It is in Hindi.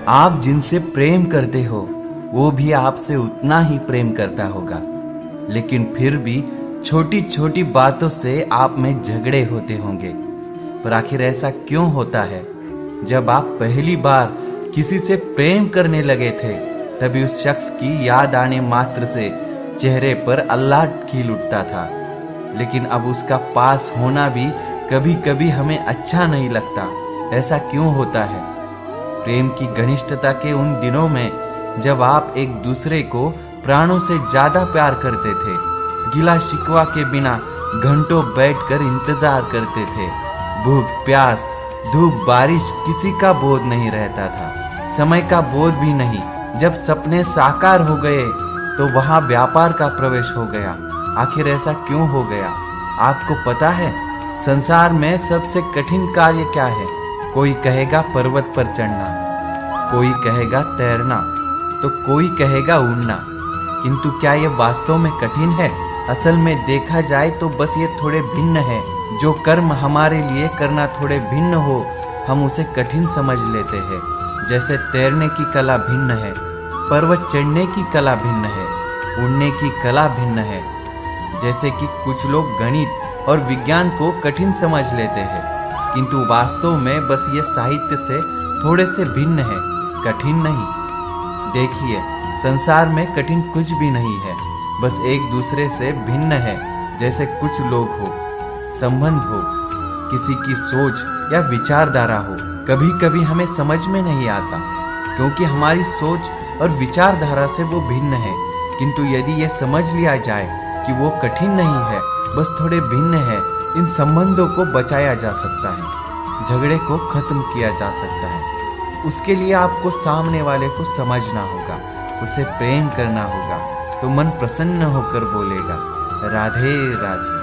आप जिनसे प्रेम करते हो वो भी आपसे उतना ही प्रेम करता होगा, लेकिन फिर भी छोटी छोटी बातों से आप में झगड़े होते होंगे। पर आखिर ऐसा क्यों होता है? जब आप पहली बार किसी से प्रेम करने लगे थे, तभी उस शख्स की याद आने मात्र से चेहरे पर अल्लाह खिल उठता था, लेकिन अब उसका पास होना भी कभी कभी हमें अच्छा नहीं लगता। ऐसा क्यों होता है? प्रेम की घनिष्ठता के उन दिनों में जब आप एक दूसरे को प्राणों से ज्यादा प्यार करते थे, गिला शिकवा के बिना घंटों बैठकर इंतजार करते थे, भूख प्यास धूप बारिश किसी का बोध नहीं रहता था, समय का बोध भी नहीं। जब सपने साकार हो गए तो वहां व्यापार का प्रवेश हो गया। आखिर ऐसा क्यों हो गया? आपको पता है संसार में सबसे कठिन कार्य क्या है? कोई कहेगा पर्वत पर चढ़ना, कोई कहेगा तैरना, तो कोई कहेगा उड़ना। किंतु क्या ये वास्तव में कठिन है? असल में देखा जाए तो बस ये थोड़े भिन्न है। जो कर्म हमारे लिए करना थोड़े भिन्न हो, हम उसे कठिन समझ लेते हैं। जैसे तैरने की कला भिन्न है, पर्वत चढ़ने की कला भिन्न है, उड़ने की कला भिन्न है। जैसे कि कुछ लोग गणित और विज्ञान को कठिन समझ लेते हैं, किंतु वास्तव में बस ये साहित्य से थोड़े से भिन्न है, कठिन नहीं। देखिए, संसार में कठिन कुछ भी नहीं है, बस एक दूसरे से भिन्न है। जैसे कुछ लोग हो, संबंध हो, किसी की सोच या विचारधारा हो, कभी कभी हमें समझ में नहीं आता, क्योंकि हमारी सोच और विचारधारा से वो भिन्न है। किंतु यदि ये समझ लिया जाए कि वो कठिन नहीं है, बस थोड़े भिन्न है, इन संबंधों को बचाया जा सकता है, झगड़े को खत्म किया जा सकता है। उसके लिए आपको सामने वाले को समझना होगा, उसे प्रेम करना होगा, तो मन प्रसन्न होकर बोलेगा, राधे राधे।